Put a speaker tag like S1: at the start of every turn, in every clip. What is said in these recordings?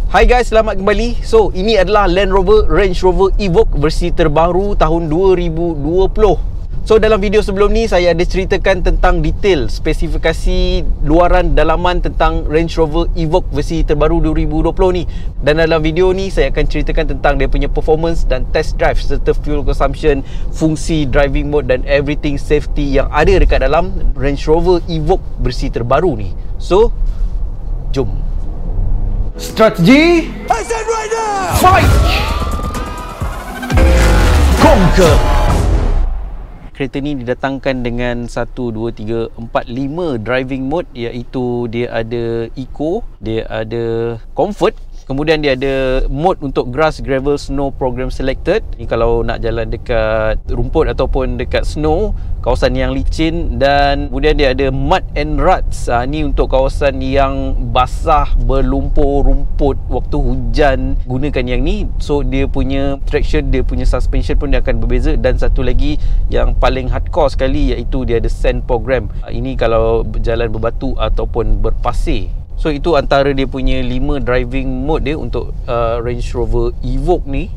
S1: Hai guys, selamat kembali. So, ini adalah Land Rover Range Rover Evoque versi terbaru tahun 2020. So, dalam video sebelum ni saya ada ceritakan tentang detail spesifikasi luaran dalaman tentang Range Rover Evoque versi terbaru 2020 ni. Dan dalam video ni saya akan ceritakan tentang dia punya performance dan test drive serta fuel consumption, fungsi driving mode dan everything safety yang ada dekat dalam Range Rover Evoque versi terbaru ni. So, jom.
S2: Strategi,
S3: I said right now!
S2: fight, conquer.
S1: Kereta ni didatangkan dengan 1, 2, 3, 4, 5 driving mode, iaitu dia ada Eco, dia ada Comfort, kemudian dia ada mode untuk Grass, Gravel, Snow Program Selected. Ni kalau nak jalan dekat rumput ataupun dekat snow, kawasan yang licin. Dan kemudian dia ada Mud and Ruts. Ni untuk kawasan yang basah, berlumpur rumput waktu hujan, gunakan yang ni. So dia punya traction, dia punya suspension pun dia akan berbeza. Dan satu lagi yang paling hardcore sekali, iaitu dia ada Sand Program. Ini kalau jalan berbatu ataupun berpasir. So itu antara dia punya 5 driving mode dia untuk Range Rover Evoque ni.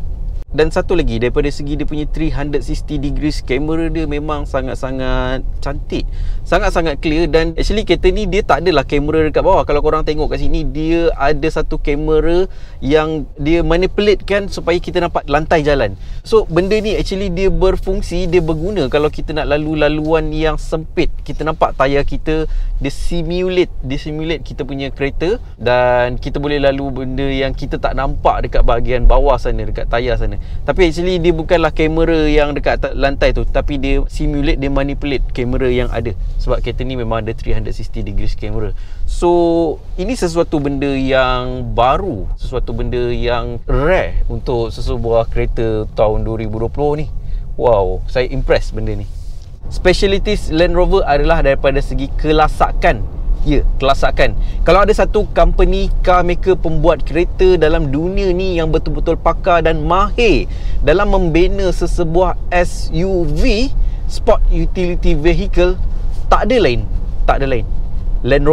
S1: Dan satu lagi, daripada segi dia punya 360 degrees kamera dia memang sangat-sangat cantik, sangat-sangat clear. Dan actually kereta ni dia tak adalah kamera dekat bawah. Kalau korang tengok kat sini, dia ada satu kamera yang dia manipulatekan supaya kita nampak lantai jalan. So benda ni actually dia berfungsi, dia berguna kalau kita nak lalu-laluan yang sempit. Kita nampak tayar kita, dia simulate kita punya kereta. Dan kita boleh lalu benda yang kita tak nampak dekat bahagian bawah sana, dekat tayar sana. Tapi actually dia bukanlah kamera yang dekat lantai tu, tapi dia simulate, dia manipulate kamera yang ada. Sebab kereta ni memang ada 360 degrees kamera. So ini sesuatu benda yang baru, sesuatu benda yang rare untuk sesebuah kereta tahun 2020 ni. Wow, saya impress benda ni. Specialities Land Rover adalah daripada segi kelasakan. Ya, kelasakan. Kalau ada satu company car maker pembuat kereta dalam dunia ni yang betul-betul pakar dan mahir dalam membina sesebuah SUV, Sport Utility Vehicle, tak ada lain. Land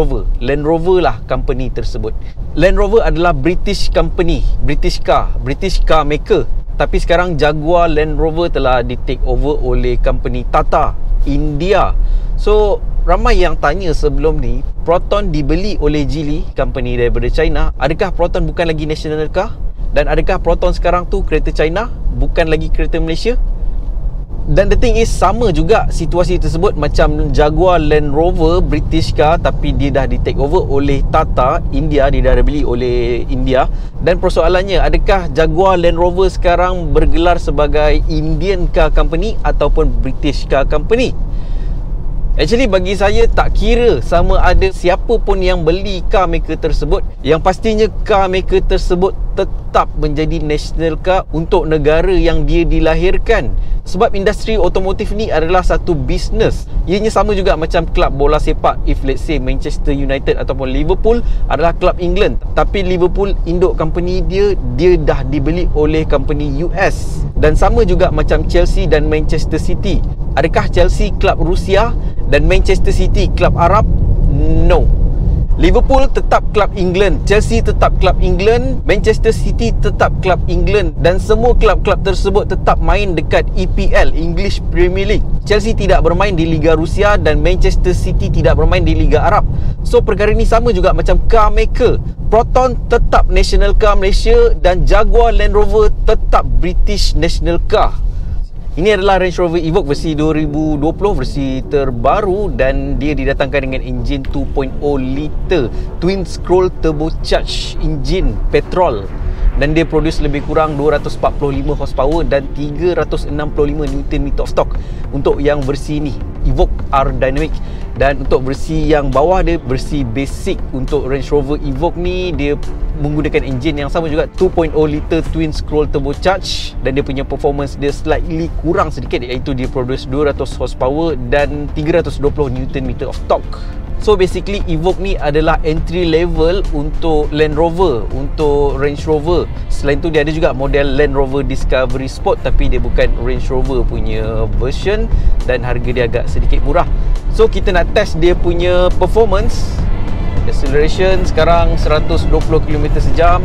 S1: Rover lah company tersebut. Land Rover adalah British company, British car maker. Tapi sekarang Jaguar Land Rover telah di take over oleh company Tata India. So ramai yang tanya sebelum ni, Proton dibeli oleh Geely, company daripada China. Adakah Proton bukan lagi national car? Dan adakah Proton sekarang tu kereta China, bukan lagi kereta Malaysia? Dan the thing is, sama juga situasi tersebut macam Jaguar Land Rover British car, tapi dia dah di take over oleh Tata India, dia dah beli oleh India. Dan persoalannya, adakah Jaguar Land Rover sekarang bergelar sebagai Indian car company ataupun British car company? Actually bagi saya tak kira sama ada siapa pun yang beli car maker tersebut, yang pastinya car maker tersebut tetap menjadi national car untuk negara yang dia dilahirkan. Sebab industri otomotif ni adalah satu bisnes. Ianya sama juga macam klub bola sepak. If let's say Manchester United ataupun Liverpool adalah klub England, tapi Liverpool induk company dia dah dibeli oleh company US. Dan sama juga macam Chelsea dan Manchester City. Adakah Chelsea klub Rusia dan Manchester City klub Arab? No. Liverpool tetap klub England, Chelsea tetap klub England, Manchester City tetap klub England. Dan semua klub-klub tersebut tetap main dekat EPL, English Premier League. Chelsea tidak bermain di Liga Rusia dan Manchester City tidak bermain di Liga Arab. So perkara ni sama juga macam car maker. Proton tetap national car Malaysia dan Jaguar Land Rover tetap British national car. Ini adalah Range Rover Evoque versi 2020, versi terbaru, dan dia didatangkan dengan enjin 2.0 liter twin scroll turbocharged engine petrol. Dan dia produce lebih kurang 245 horsepower dan 365 Nm of torque untuk yang versi ni, Evoque R Dynamic. Dan untuk versi yang bawah dia, versi basic untuk Range Rover Evoque ni, dia menggunakan enjin yang sama juga, 2.0 liter twin scroll turbocharged. Dan dia punya performance dia slightly kurang sedikit, iaitu dia produce 200 horsepower dan 320 Nm of torque. So basically Evoque ni adalah entry level untuk Land Rover, untuk Range Rover. Selain tu dia ada juga model Land Rover Discovery Sport, tapi dia bukan Range Rover punya version dan harga dia agak sedikit murah. So kita nak test dia punya performance. Acceleration sekarang 120 km sejam,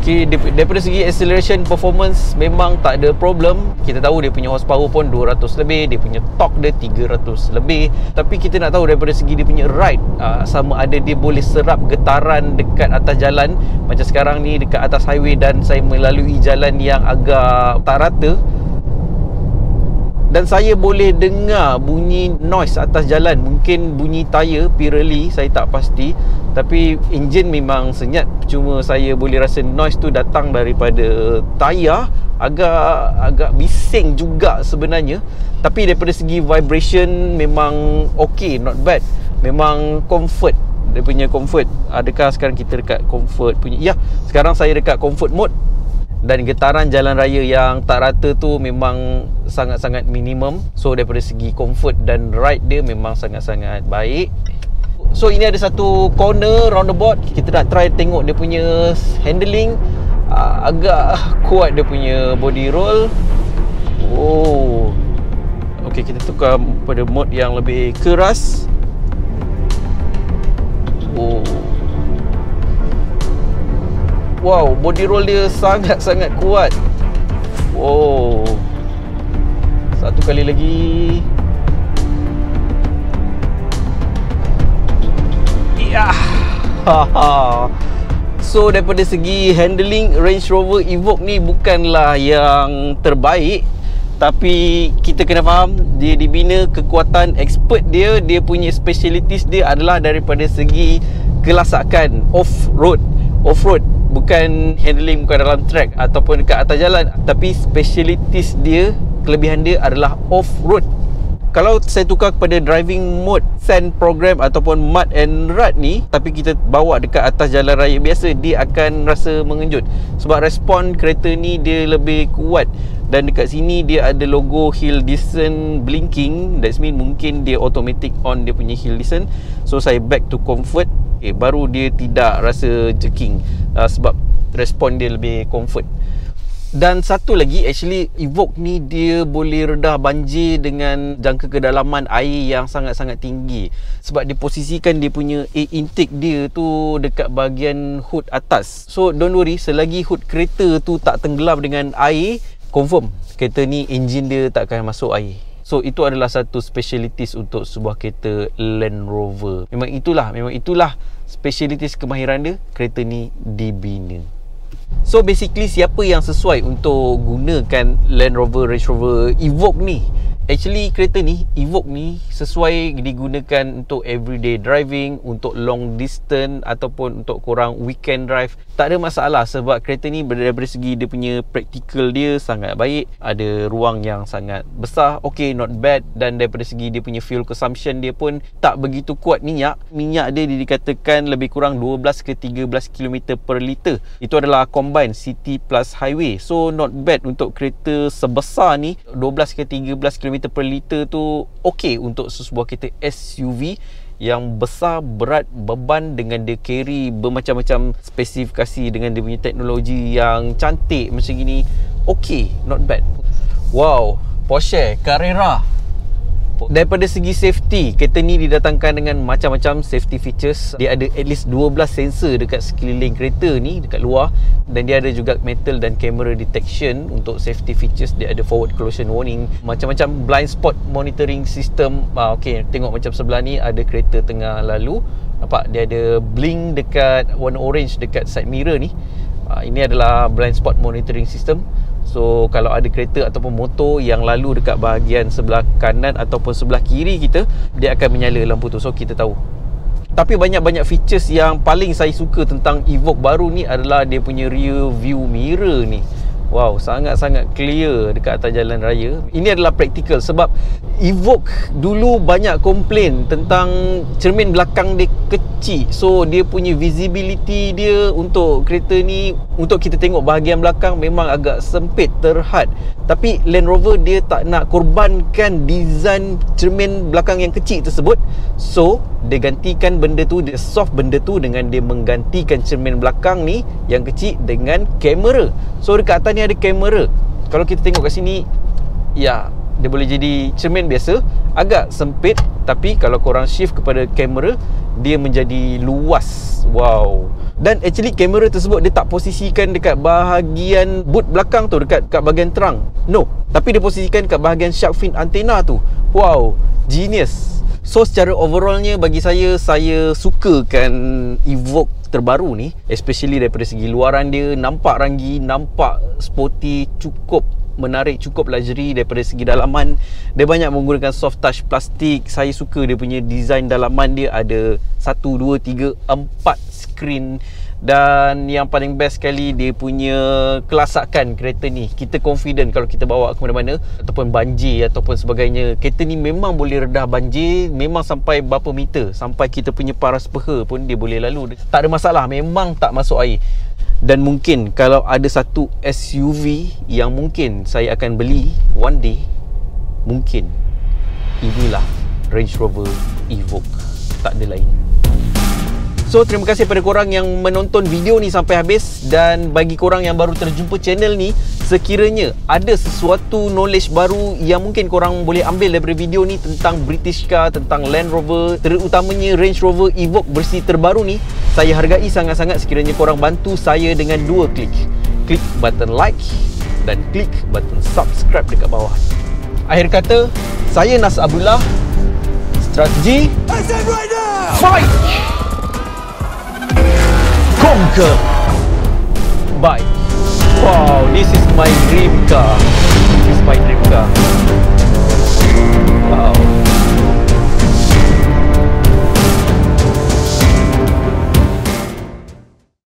S1: Daripada segi acceleration performance memang tak ada problem. Kita tahu dia punya horsepower pun 200 lebih, dia punya torque dia 300 lebih. Tapi kita nak tahu daripada segi dia punya ride, sama ada dia boleh serap getaran dekat atas jalan. Macam sekarang ni dekat atas highway dan saya melalui jalan yang agak tak rata, dan saya boleh dengar bunyi noise atas jalan. Mungkin bunyi tayar Pirelli, saya tak pasti. Tapi enjin memang senyap. Cuma saya boleh rasa noise tu datang daripada tayar. Agak bising juga sebenarnya. Tapi daripada segi vibration memang okay, not bad. Memang comfort. Dia punya comfort. Adakah sekarang kita dekat comfort punya? Ya, sekarang saya dekat comfort mode. Dan getaran jalan raya yang tak rata tu memang sangat-sangat minimum. So daripada segi comfort dan ride dia memang sangat-sangat baik. So ini ada satu corner roundabout. Kita nak try tengok dia punya handling. Agak kuat dia punya body roll. Oh, okay, kita tukar pada mode yang lebih keras. Oh, wow, body roll dia sangat-sangat kuat. Oh, satu kali lagi. Ya. So daripada segi handling, Range Rover Evoque ni bukanlah yang terbaik. Tapi kita kena faham, dia dibina kekuatan expert dia. Dia punya specialities dia adalah daripada segi kelasakan off-road. Bukan handling, bukan dalam track ataupun dekat atas jalan. Tapi specialities dia, kelebihan dia adalah off-road. Kalau saya tukar kepada driving mode Sand program ataupun mud and rut ni, tapi kita bawa dekat atas jalan raya biasa, dia akan rasa mengejut. Sebab respon kereta ni dia lebih kuat. Dan dekat sini dia ada logo hill descent blinking. That's mean mungkin dia automatic on dia punya hill descent. So saya back to comfort. Okay, baru dia tidak rasa jerking, sebab respon dia lebih comfort. Dan satu lagi, actually Evoque ni dia boleh redah banjir dengan jangka kedalaman air yang sangat-sangat tinggi. Sebab dia posisikan dia punya air intake dia tu dekat bahagian hood atas. So don't worry, selagi hood kereta tu tak tenggelam dengan air, confirm kereta ni enjin dia tak akan masuk air. So itu adalah satu specialities untuk sebuah kereta Land Rover. Memang itulah specialities kemahiran dia. Kereta ni dibina. So basically, siapa yang sesuai untuk gunakan Land Rover Range Rover Evoque ni? Actually kereta ni, Evoque ni, sesuai digunakan untuk everyday driving, untuk long distance ataupun untuk korang weekend drive. Tak ada masalah sebab kereta ni daripada segi dia punya practical dia sangat baik. Ada ruang yang sangat besar, okay, not bad. Dan daripada segi dia punya fuel consumption dia pun tak begitu kuat minyak. Minyak dia dikatakan lebih kurang 12 ke 13 km per liter. Itu adalah combine city plus highway. So not bad untuk kereta sebesar ni. 12 ke 13 km per liter tu okey untuk sebuah kereta SUV yang besar, berat, beban, dengan dia carry bermacam-macam spesifikasi dengan dia punya teknologi yang cantik macam gini. Okey, not bad. Wow, Porsche Carrera. Daripada segi safety, kereta ni didatangkan dengan macam-macam safety features. Dia ada at least 12 sensor dekat sekeliling kereta ni, dekat luar. Dan dia ada juga metal dan camera detection untuk safety features. Dia ada forward collision warning, macam-macam blind spot monitoring system. Okay, tengok macam sebelah ni ada kereta tengah lalu. Nampak dia ada blink dekat warna orange dekat side mirror ni. Ini adalah blind spot monitoring system. So kalau ada kereta ataupun motor yang lalu dekat bahagian sebelah kanan ataupun sebelah kiri kita, dia akan menyala lampu tu. So kita tahu. Tapi banyak-banyak features yang paling saya suka tentang Evoque baru ni adalah dia punya rear view mirror ni. Wow, sangat-sangat clear dekat atas jalan raya. Ini adalah praktikal sebab Evoque dulu banyak komplain tentang cermin belakang dia kecil. So dia punya visibility dia untuk kereta ni, untuk kita tengok bahagian belakang memang agak sempit, terhad. Tapi Land Rover dia tak nak korbankan design cermin belakang yang kecil tersebut. So dia gantikan benda tu, dia soft benda tu dengan dia menggantikan cermin belakang ni yang kecil dengan kamera. So dekat atas ni ada kamera. Kalau kita tengok kat sini, ya, dia boleh jadi cermin biasa, agak sempit. Tapi kalau korang shift kepada kamera, dia menjadi luas. Wow. Dan actually kamera tersebut dia tak posisikan dekat bahagian boot belakang tu, dekat bahagian terang. No, tapi dia posisikan dekat bahagian shark fin antena tu. Wow, genius. So secara overallnya bagi saya sukakan Evoque terbaru ni, especially daripada segi luaran dia, nampak ranggi, nampak sporty, cukup menarik, cukup luxury. Daripada segi dalaman, dia banyak menggunakan soft touch plastik. Saya suka dia punya design dalaman dia, ada 1, 2, 3, 4 skrin. Dan yang paling best sekali, dia punya kelasakan kereta ni. Kita confident kalau kita bawa ke mana-mana ataupun banjir ataupun sebagainya, kereta ni memang boleh redah banjir. Memang sampai berapa meter, sampai kita punya paras peha pun dia boleh lalu. Tak ada masalah, memang tak masuk air. Dan mungkin kalau ada satu SUV yang mungkin saya akan beli one day, mungkin inilah Range Rover Evoque, tak ada lain. So terima kasih kepada korang yang menonton video ni sampai habis. Dan bagi korang yang baru terjumpa channel ni, sekiranya ada sesuatu knowledge baru yang mungkin korang boleh ambil daripada video ni tentang British car, tentang Land Rover, terutamanya Range Rover Evoque versi terbaru ni, saya hargai sangat-sangat sekiranya korang bantu saya dengan 2 klik. Klik button like dan klik button subscribe dekat bawah. Akhir kata, saya Nas Abdullah. Strategi fight! Conquer! Bye! Wow, this is my dream car.